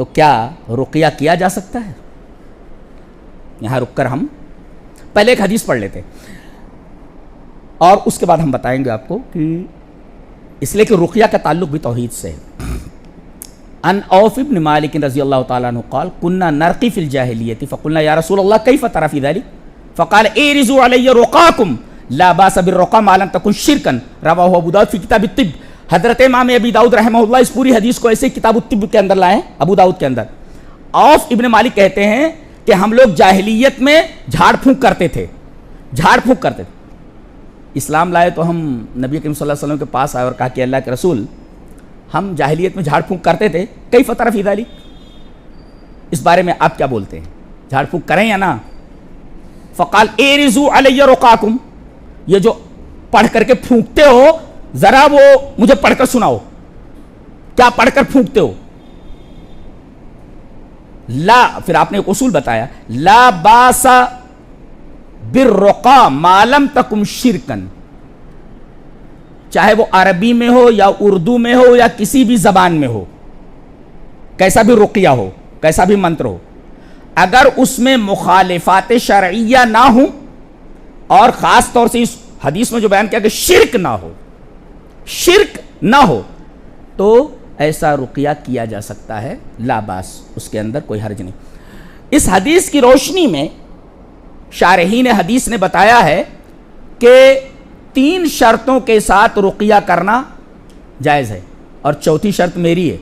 تو کیا رقیہ کیا جا سکتا ہے؟ یہاں رک کر ہم پہلے ایک حدیث پڑھ لیتے اور اس کے بعد ہم بتائیں گے آپ کو کہ اس لیے کہ رقیہ کا تعلق بھی توحید سے ہے۔ ان اوف ابن مالک رضی اللہ تعالیٰ عنہ قال كنا نرقی فی الجاہلیۃ فقلنا یا رسول اللہ کیف تری فی ذلک فقال اعرضوا علی رقاکم لا باس بالرقا ما لم تکن شرکا رواہ ابو داؤد فی کتاب الطب۔ حضرت امام ابی داؤد رحمہ اللہ اس پوری حدیث کو ایسے کتاب الطب کے اندر لائے ہیں، ابو داؤد کے اندر۔ اوف ابن مالک کہتے ہیں کہ ہم لوگ جاہلیت میں جھاڑ پھونک کرتے تھے، جھاڑ پھونک کرتے تھے۔ اسلام لائے تو ہم نبی کریم صلی اللہ علیہ وسلم کے پاس آئے اور کہا کہ اللہ کے رسول ہم جاہلیت میں جھاڑ پھونک کرتے تھے، کیف تری فی ذلک، اس بارے میں آپ کیا بولتے ہیں، جھاڑ پھونک کریں یا نہ؟ فقال اعرضوا علی رقاکم، یہ جو پڑھ کر کے پھونکتے ہو ذرا وہ مجھے پڑھ کر سناؤ، کیا پڑھ کر پھونکتے ہو؟ لا، پھر آپ نے ایک اصول بتایا، لا باس بالرقا ما لم تکن شرکن، چاہے وہ عربی میں ہو یا اردو میں ہو یا کسی بھی زبان میں ہو، کیسا بھی رقیہ ہو، کیسا بھی منتر ہو، اگر اس میں مخالفات شرعیہ نہ ہوں اور خاص طور سے اس حدیث میں جو بیان کیا کہ شرک نہ ہو، شرک نہ ہو، تو ایسا رقیہ کیا جا سکتا ہے، لا باس، اس کے اندر کوئی حرج نہیں۔ اس حدیث کی روشنی میں شارحین حدیث نے بتایا ہے کہ 3 شرطوں کے ساتھ رقیہ کرنا جائز ہے، اور چوتھی شرط میری ہے۔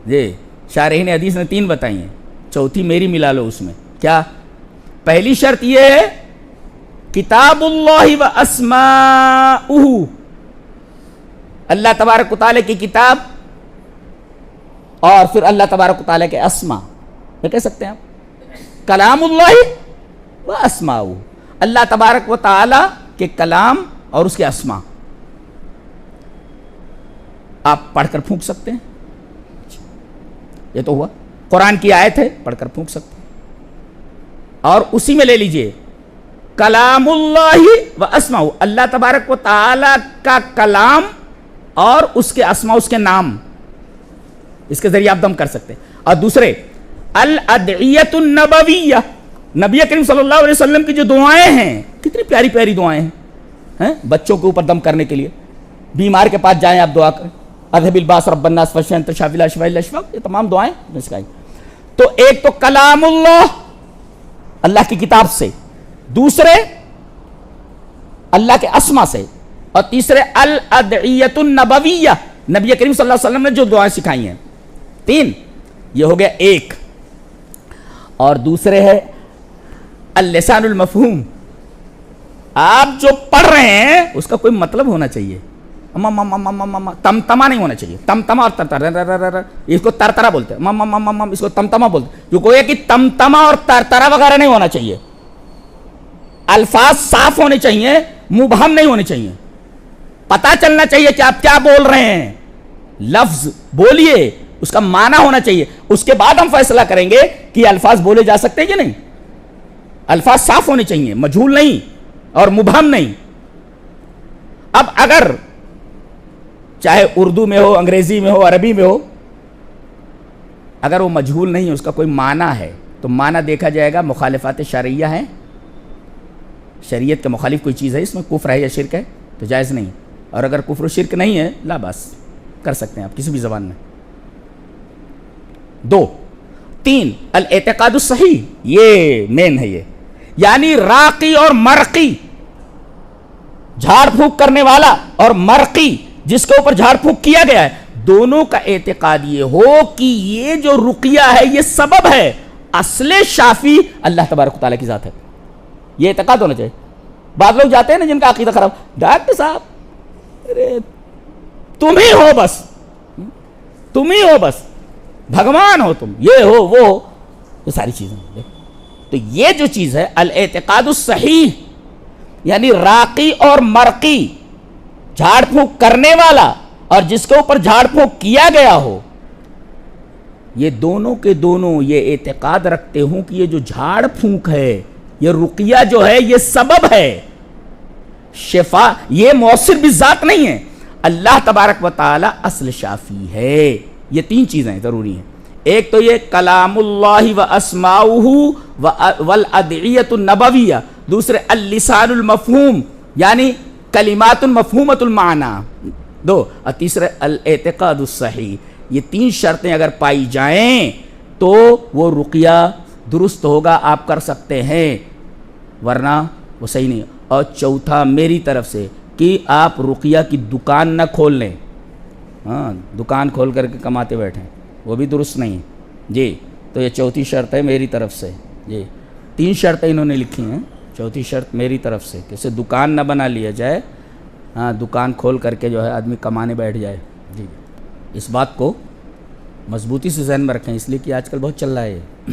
جی شارحین حدیث نے 3 بتائی ہیں، چوتھی میری ملا لو اس میں۔ کیا؟ پہلی شرط یہ ہے کتاب اللہ و اسماؤہ، اللہ تبارک و تعالیٰ کی کتاب اور پھر اللہ تبارک و تعالیٰ کے اسما، یہ کہہ سکتے ہیں آپ، کلام اللہ و اسماؤہ، اللہ تبارک و تعالیٰ کے کلام اور اس کے اسما آپ پڑھ کر پھونک سکتے ہیں۔ یہ تو ہوا، قرآن کی آیت ہے، پڑھ کر پھونک سکتے ہیں۔ اور اسی میں لے لیجئے کلام اللہ و اسماؤہ، اللہ تبارک و تعالیٰ کا کلام اور اس کے اسما، اس کے نام، اس کے ذریعے آپ دم کر سکتے ہیں۔ اور دوسرے الادعیۃ النبویہ، نبی کریم صلی اللہ علیہ وسلم کی جو دعائیں ہیں، کتنی پیاری پیاری دعائیں ہیں، بچوں کے اوپر دم کرنے کے لیے، بیمار کے پاس جائیں آپ دعا کریں، اذهب الباس رب الناس واشف انت الشافی لا شفاء الا شفاءک، یہ تمام دعائیں سکھائی۔ تو ایک تو کلام اللہ کی کتاب سے، دوسرے اللہ کے اسما سے، اور تیسرے الادعیۃ النبویہ، نبی کریم صلی اللہ علیہ وسلم نے جو دعائیں سکھائی ہیں۔ 3 یہ ہو گیا ایک، اور دوسرے ہے اللسان المفہوم، آپ جو پڑھ رہے ہیں اس کا کوئی مطلب ہونا چاہیے، تمتما نہیں ہونا چاہیے، تمتما اور ترترا، اس کو ترترا بولتے ہیں، اس کو تمتما بولتے ہیں، جو کوئی ہے کہ تمتما اور ترترا وغیرہ نہیں ہونا چاہیے، الفاظ صاف ہونے چاہیے، مبہم نہیں ہونے چاہیے، پتہ چلنا چاہیے کہ آپ کیا بول رہے ہیں، لفظ بولیے، اس کا معنی ہونا چاہیے، اس کے بعد ہم فیصلہ کریں گے کہ یہ الفاظ بولے جا سکتے ہیں کہ نہیں۔ الفاظ صاف ہونے چاہیے، مجہول نہیں اور مبہم نہیں۔ اب اگر چاہے اردو میں ہو، انگریزی میں ہو، عربی میں ہو، اگر وہ مجہول نہیں ہے، اس کا کوئی معنی ہے، تو معنی دیکھا جائے گا، مخالفات شرعیہ ہیں، شریعت کے مخالف کوئی چیز ہے، اس میں کفر ہے یا شرک ہے تو جائز نہیں، اور اگر کفر و شرک نہیں ہے لا باس، کر سکتے ہیں آپ کسی بھی زبان میں۔ 2 3 الاعتقاد الصحیح، یہ مین ہے، یہ یعنی راقی اور مرقی، جھاڑ پھونک کرنے والا اور مرقی جس کے اوپر جھاڑ پھونک کیا گیا ہے، دونوں کا اعتقاد یہ ہو کہ یہ جو رقیہ ہے یہ سبب ہے، اصل شافی اللہ تبارک و تعالیٰ کی ذات ہے، یہ اعتقاد ہونا چاہیے۔ بعض لوگ جاتے ہیں نا جن کا عقیدہ خراب، ڈاکٹر صاحب ارے تم ہی ہو بس، تم ہی ہو بس، بھگوان ہو تم، یہ ہو وہ ہو، یہ ساری چیزیں۔ تو یہ جو چیز ہے الاعتقاد الصحیح، یعنی راقی اور مرقی، جھاڑ پھونک کرنے والا اور جس کے اوپر جھاڑ پھونک کیا گیا ہو، یہ دونوں کے دونوں یہ اعتقاد رکھتے ہوں کہ یہ جو جھاڑ پھونک ہے، یہ رقیہ جو ہے یہ سبب ہے، شفا یہ مؤثر بالذات نہیں ہے، اللہ تبارک و تعالی اصل شافی ہے۔ یہ 3 چیزیں ضروری ہیں، ایک تو یہ کلام اللہ و اسماؤہ والادعیۃ النبویہ، دوسرے اللسان المفہوم یعنی کلمات مفہومۃ المعنی، دو، اور تیسرے الاعتقاد الصحیح۔ یہ تین شرطیں اگر پائی جائیں تو وہ رقیہ درست ہوگا، آپ کر سکتے ہیں، ورنہ وہ صحیح نہیں۔ اور چوتھا میری طرف سے کہ آپ رقیہ کی دکان نہ کھول لیں، ہاں دکان کھول کر کے کماتے بیٹھیں، وہ بھی درست نہیں جی۔ تو یہ چوتھی شرط ہے میری طرف سے جی، تین شرطیں انہوں نے لکھی ہیں، چوتھی شرط میری طرف سے کہ اسے دکان نہ بنا لیا جائے، ہاں دکان کھول کر کے جو ہے آدمی کمانے بیٹھ جائے جی۔ اس بات کو مضبوطی سے ذہن میں رکھیں، اس لیے کہ آج کل بہت چل رہا ہے یہ۔